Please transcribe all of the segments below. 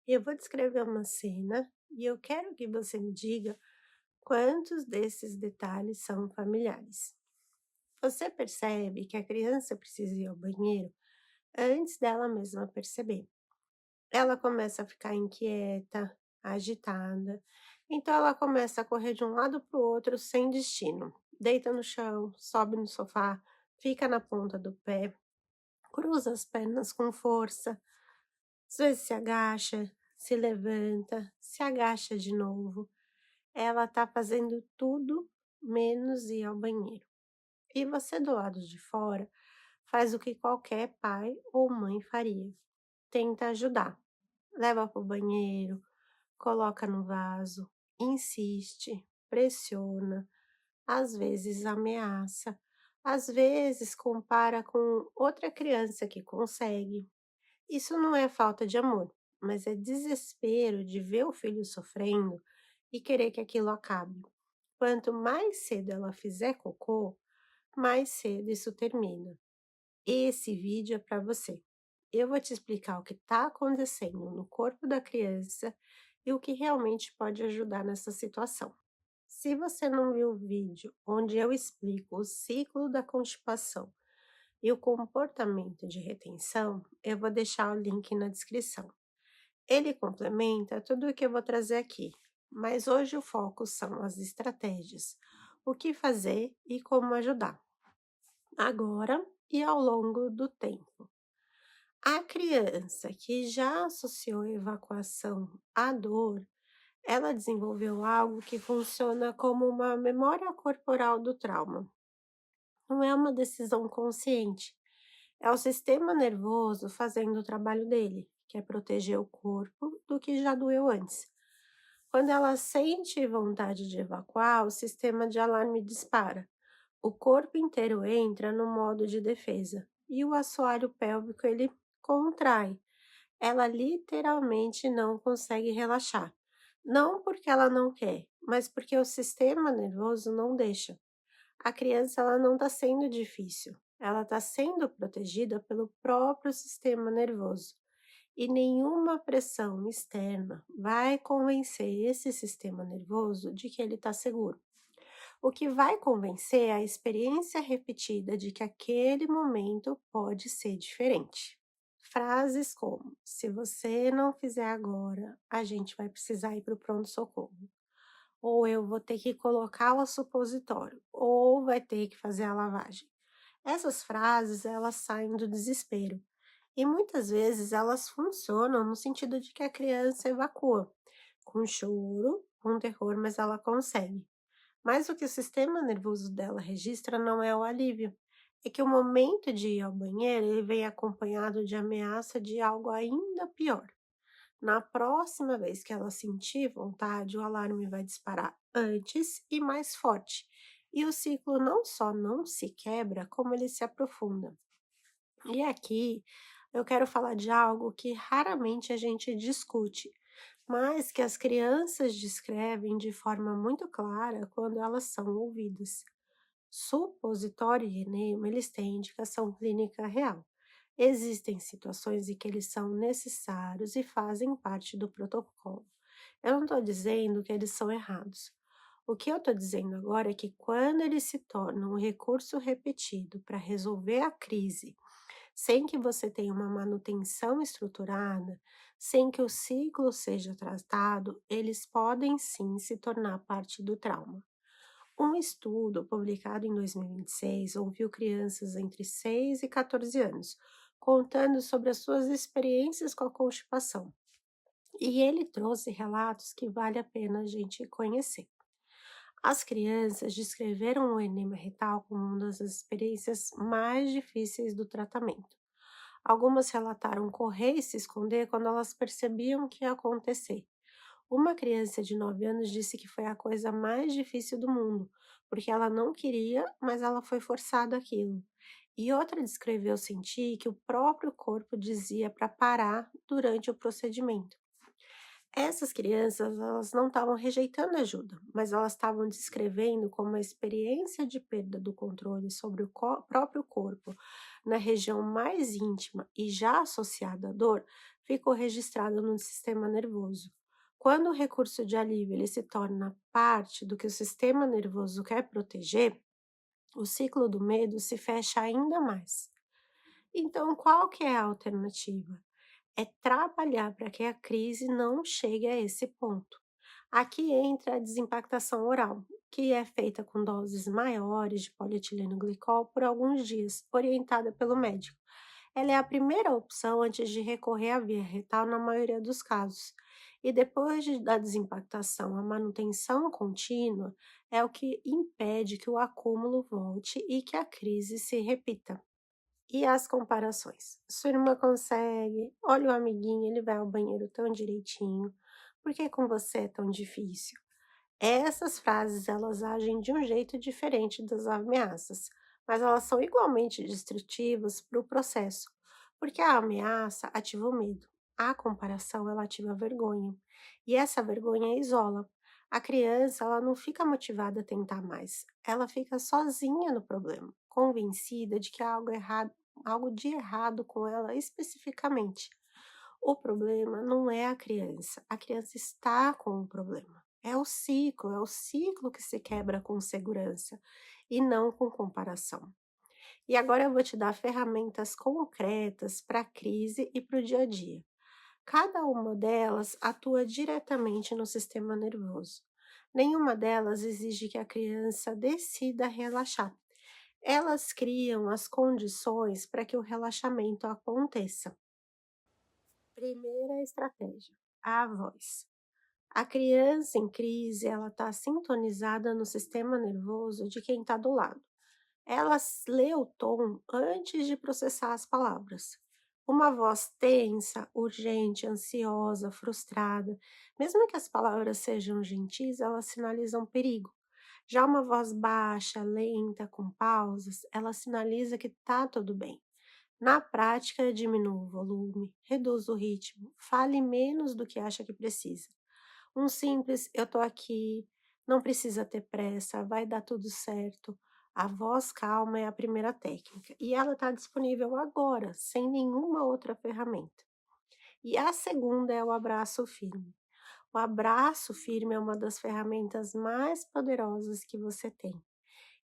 Eu vou descrever uma cena e eu quero que você me diga quantos desses detalhes são familiares. Você percebe que a criança precisa ir ao banheiro antes dela mesma perceber. Ela começa a ficar inquieta, agitada, então ela começa a correr de um lado para o outro sem destino. Deita no chão, sobe no sofá, fica na ponta do pé, cruza as pernas com força. Às vezes se agacha, se levanta, se agacha de novo. Ela está fazendo tudo menos ir ao banheiro. E você do lado de fora faz o que qualquer pai ou mãe faria. Tenta ajudar. Leva para o banheiro, coloca no vaso, insiste, pressiona, às vezes ameaça, às vezes compara com outra criança que consegue. Isso não é falta de amor, mas é desespero de ver o filho sofrendo e querer que aquilo acabe. Quanto mais cedo ela fizer cocô, mais cedo isso termina. Esse vídeo é para você. Eu vou te explicar o que está acontecendo no corpo da criança e o que realmente pode ajudar nessa situação. Se você não viu o vídeo onde eu explico o ciclo da constipação e o comportamento de retenção, eu vou deixar o link na descrição. Ele complementa tudo o que eu vou trazer aqui, mas hoje o foco são as estratégias, o que fazer e como ajudar, agora e ao longo do tempo. A criança que já associou a evacuação à dor, ela desenvolveu algo que funciona como uma memória corporal do trauma. Não é uma decisão consciente, é o sistema nervoso fazendo o trabalho dele, que é proteger o corpo do que já doeu antes. Quando ela sente vontade de evacuar, o sistema de alarme dispara. O corpo inteiro entra no modo de defesa e o assoalho pélvico ele contrai. Ela literalmente não consegue relaxar. Não porque ela não quer, mas porque o sistema nervoso não deixa. A criança ela não está sendo difícil, ela está sendo protegida pelo próprio sistema nervoso. E nenhuma pressão externa vai convencer esse sistema nervoso de que ele está seguro. O que vai convencer é a experiência repetida de que aquele momento pode ser diferente. Frases como: se você não fizer agora, a gente vai precisar ir para o pronto-socorro. Ou eu vou ter que colocar o supositório, ou vai ter que fazer a lavagem. Essas frases, elas saem do desespero. E muitas vezes elas funcionam no sentido de que a criança evacua, com choro, com terror, mas ela consegue. Mas o que o sistema nervoso dela registra não é o alívio, é que o momento de ir ao banheiro ele vem acompanhado de ameaça de algo ainda pior. Na próxima vez que ela sentir vontade, o alarme vai disparar antes e mais forte. E o ciclo não só não se quebra, como ele se aprofunda. E aqui eu quero falar de algo que raramente a gente discute, mas que as crianças descrevem de forma muito clara quando elas são ouvidas. Supositório e enema, eles têm indicação clínica real. Existem situações em que eles são necessários e fazem parte do protocolo. Eu não estou dizendo que eles são errados. O que eu estou dizendo agora é que quando eles se tornam um recurso repetido para resolver a crise, sem que você tenha uma manutenção estruturada, sem que o ciclo seja tratado, eles podem sim se tornar parte do trauma. Um estudo publicado em 2026 ouviu crianças entre 6 e 14 anos, contando sobre as suas experiências com a constipação. E ele trouxe relatos que vale a pena a gente conhecer. As crianças descreveram o enema retal como uma das experiências mais difíceis do tratamento. Algumas relataram correr e se esconder quando elas percebiam o que ia acontecer. Uma criança de 9 anos disse que foi a coisa mais difícil do mundo, porque ela não queria, mas ela foi forçada aquilo. E outra descreveu sentir que o próprio corpo dizia para parar durante o procedimento. Essas crianças, elas não estavam rejeitando ajuda, mas elas estavam descrevendo como a experiência de perda do controle sobre o próprio corpo na região mais íntima e já associada à dor ficou registrado no sistema nervoso. Quando o recurso de alívio ele se torna parte do que o sistema nervoso quer proteger, o ciclo do medo se fecha ainda mais. Então, qual que é a alternativa? É trabalhar para que a crise não chegue a esse ponto. Aqui entra a desimpactação oral, que é feita com doses maiores de polietileno glicol por alguns dias, orientada pelo médico. Ela é a primeira opção antes de recorrer à via retal na maioria dos casos. E da desimpactação, a manutenção contínua é o que impede que o acúmulo volte e que a crise se repita. E as comparações? Sua irmã consegue, olha o amiguinho, ele vai ao banheiro tão direitinho, por que com você é tão difícil? Essas frases, elas agem de um jeito diferente das ameaças, mas elas são igualmente destrutivas para o processo, porque a ameaça ativa o medo, a comparação ela ativa a vergonha, e essa vergonha isola. A criança, ela não fica motivada a tentar mais, ela fica sozinha no problema, convencida de que há algo de errado com ela especificamente. O problema não é a criança está com o problema. É o ciclo que se quebra com segurança e não com comparação. E agora eu vou te dar ferramentas concretas para a crise e para o dia a dia. Cada uma delas atua diretamente no sistema nervoso. Nenhuma delas exige que a criança decida relaxar. Elas criam as condições para que o relaxamento aconteça. Primeira estratégia, a voz. A criança em crise, ela está sintonizada no sistema nervoso de quem está do lado. Ela lê o tom antes de processar as palavras. Uma voz tensa, urgente, ansiosa, frustrada, mesmo que as palavras sejam gentis, elas sinalizam perigo. Já uma voz baixa, lenta, com pausas, ela sinaliza que tá tudo bem. Na prática, diminua o volume, reduz o ritmo, fale menos do que acha que precisa. Um simples "eu tô aqui", não precisa ter pressa, vai dar tudo certo. A voz calma é a primeira técnica e ela está disponível agora, sem nenhuma outra ferramenta. E a segunda é o abraço firme. O abraço firme é uma das ferramentas mais poderosas que você tem.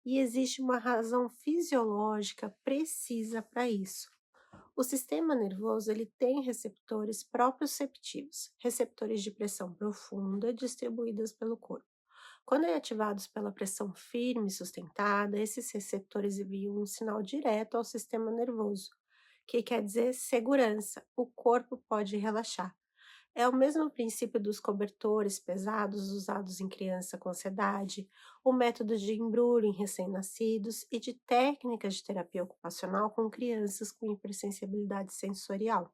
E existe uma razão fisiológica precisa para isso. O sistema nervoso ele tem receptores proprioceptivos, receptores de pressão profunda distribuídos pelo corpo. Quando ativados pela pressão firme e sustentada, esses receptores enviam um sinal direto ao sistema nervoso, que quer dizer segurança, o corpo pode relaxar. É o mesmo princípio dos cobertores pesados usados em criança com ansiedade, o método de embrulho em recém-nascidos e de técnicas de terapia ocupacional com crianças com hipersensibilidade sensorial.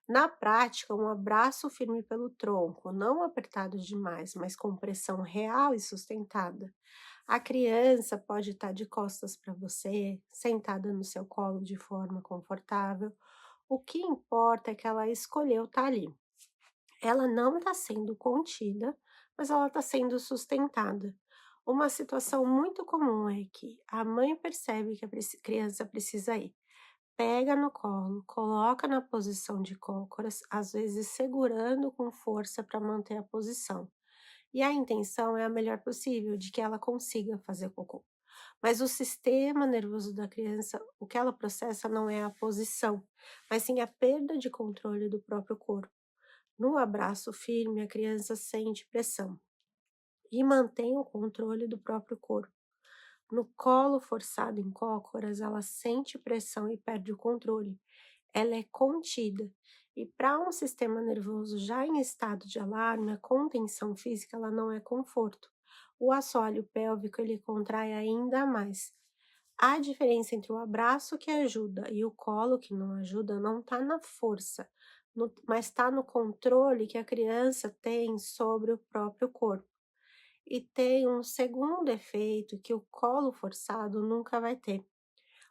Na prática, um abraço firme pelo tronco, não apertado demais, mas com pressão real e sustentada. A criança pode estar de costas para você, sentada no seu colo de forma confortável. O que importa é que ela escolheu estar ali. Ela não está sendo contida, mas ela está sendo sustentada. Uma situação muito comum é que a mãe percebe que a criança precisa ir, pega no colo, coloca na posição de cócoras, às vezes segurando com força para manter a posição. E a intenção é a melhor possível, de que ela consiga fazer cocô. Mas o sistema nervoso da criança, o que ela processa não é a posição, mas sim a perda de controle do próprio corpo. No abraço firme, a criança sente pressão e mantém o controle do próprio corpo. No colo forçado em cócoras, ela sente pressão e perde o controle. Ela é contida. E para um sistema nervoso já em estado de alarme, a contenção física ela não é conforto. O assoalho pélvico ele contrai ainda mais. A diferença entre o abraço que ajuda e o colo que não ajuda não está na força, mas está no controle que a criança tem sobre o próprio corpo. E tem um segundo efeito que o colo forçado nunca vai ter.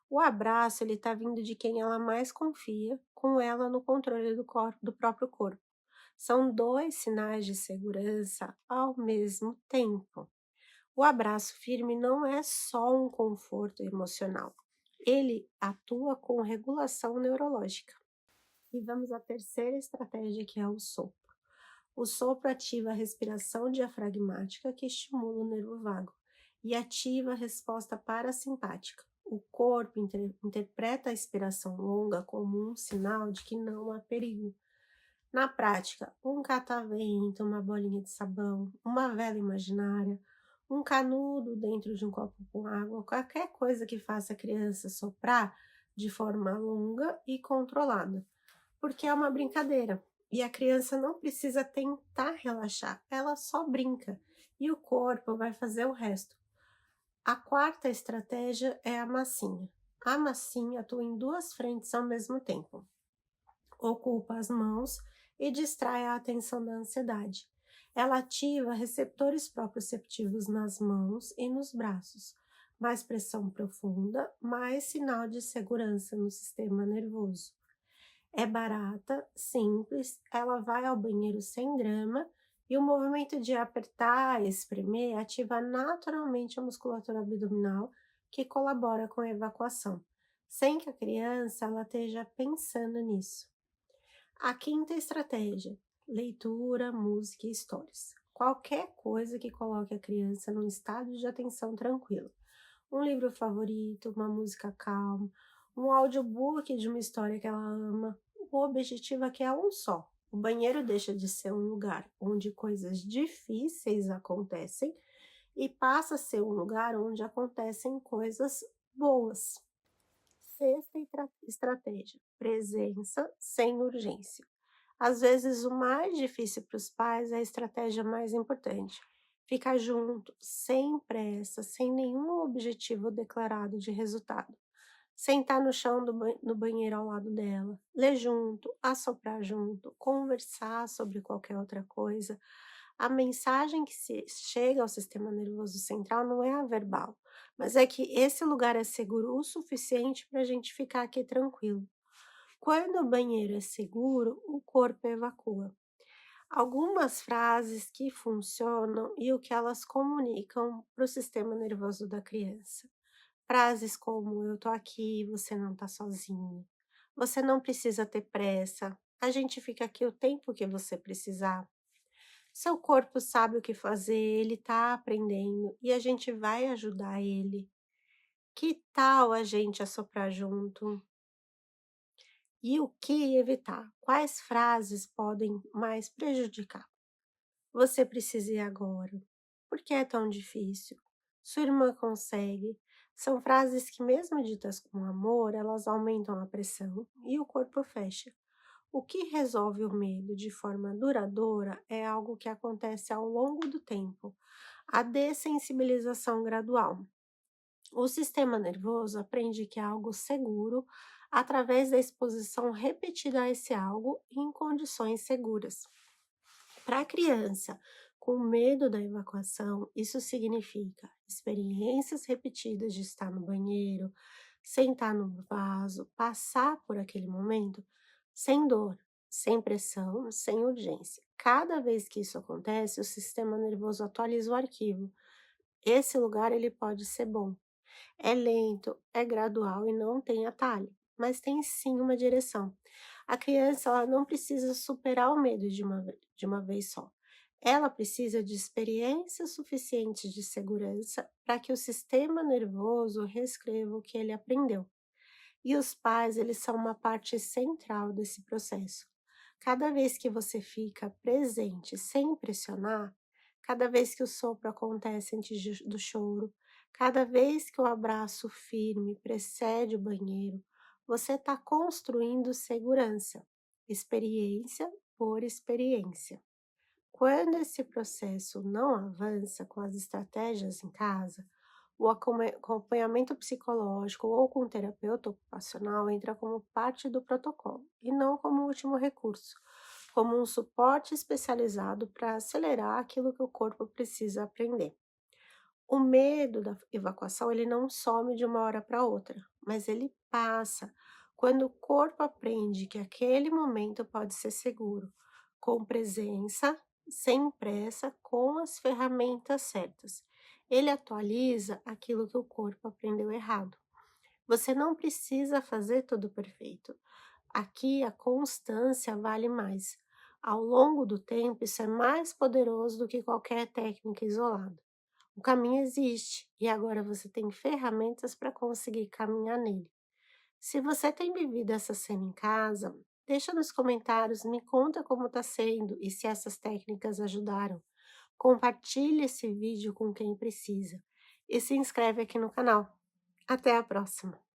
O abraço ele está vindo de quem ela mais confia, com ela no controle do próprio corpo. São dois sinais de segurança ao mesmo tempo. O abraço firme não é só um conforto emocional, ele atua com regulação neurológica. E vamos à terceira estratégia, que é o sopro. O sopro ativa a respiração diafragmática, que estimula o nervo vago, e ativa a resposta parasimpática. O corpo interpreta a expiração longa como um sinal de que não há perigo. Na prática, um catavento, uma bolinha de sabão, uma vela imaginária, um canudo dentro de um copo com água, qualquer coisa que faça a criança soprar de forma longa e controlada, porque é uma brincadeira. E a criança não precisa tentar relaxar, ela só brinca e o corpo vai fazer o resto. A quarta estratégia é a massinha. A massinha atua em duas frentes ao mesmo tempo. Ocupa as mãos e distrai a atenção da ansiedade. Ela ativa receptores proprioceptivos nas mãos e nos braços. Mais pressão profunda, mais sinal de segurança no sistema nervoso. É barata, simples, ela vai ao banheiro sem drama e o movimento de apertar e espremer ativa naturalmente a musculatura abdominal, que colabora com a evacuação, sem que a criança ela esteja pensando nisso. A quinta estratégia: leitura, música e histórias. Qualquer coisa que coloque a criança num estado de atenção tranquilo. Um livro favorito, uma música calma, um audiobook de uma história que ela ama. O objetivo aqui é um só. O banheiro deixa de ser um lugar onde coisas difíceis acontecem e passa a ser um lugar onde acontecem coisas boas. Sexta estratégia: presença sem urgência. Às vezes, o mais difícil para os pais é a estratégia mais importante. Ficar junto, sem pressa, sem nenhum objetivo declarado de resultado. Sentar no chão no banheiro ao lado dela, ler junto, assoprar junto, conversar sobre qualquer outra coisa. A mensagem que chega ao sistema nervoso central não é a verbal, mas é que esse lugar é seguro o suficiente para a gente ficar aqui tranquilo. Quando o banheiro é seguro, o corpo evacua. Algumas frases que funcionam e o que elas comunicam para o sistema nervoso da criança. Frases como: eu tô aqui, você não tá sozinho. Você não precisa ter pressa. A gente fica aqui o tempo que você precisar. Seu corpo sabe o que fazer, ele tá aprendendo e a gente vai ajudar ele. Que tal a gente assoprar junto? E o que evitar? Quais frases podem mais prejudicar? Você precisa ir agora. Por que é tão difícil? Sua irmã consegue. São frases que, mesmo ditas com amor, elas aumentam a pressão e o corpo fecha. O que resolve o medo de forma duradoura é algo que acontece ao longo do tempo, a dessensibilização gradual. O sistema nervoso aprende que é algo seguro através da exposição repetida a esse algo em condições seguras. Para a criança com medo da evacuação, isso significa experiências repetidas de estar no banheiro, sentar no vaso, passar por aquele momento sem dor, sem pressão, sem urgência. Cada vez que isso acontece, o sistema nervoso atualiza o arquivo. Esse lugar ele pode ser bom. É lento, é gradual e não tem atalho, mas tem sim uma direção. A criança ela não precisa superar o medo de uma vez só. Ela precisa de experiências suficientes de segurança para que o sistema nervoso reescreva o que ele aprendeu. E os pais, eles são uma parte central desse processo. Cada vez que você fica presente sem pressionar, cada vez que o sopro acontece antes do choro, cada vez que o abraço firme precede o banheiro, você está construindo segurança, experiência por experiência. Quando esse processo não avança com as estratégias em casa, o acompanhamento psicológico ou com terapeuta ocupacional entra como parte do protocolo e não como último recurso, como um suporte especializado para acelerar aquilo que o corpo precisa aprender. O medo da evacuação, ele não some de uma hora para outra, mas ele passa quando o corpo aprende que aquele momento pode ser seguro, com presença, sem pressa, com as ferramentas certas. Ele atualiza aquilo que o corpo aprendeu errado. Você não precisa fazer tudo perfeito. Aqui a constância vale mais. Ao longo do tempo, isso é mais poderoso do que qualquer técnica isolada. O caminho existe e agora você tem ferramentas para conseguir caminhar nele. Se você tem vivido essa cena em casa, deixa nos comentários, me conta como está sendo e se essas técnicas ajudaram. Compartilhe esse vídeo com quem precisa e se inscreve aqui no canal. Até a próxima!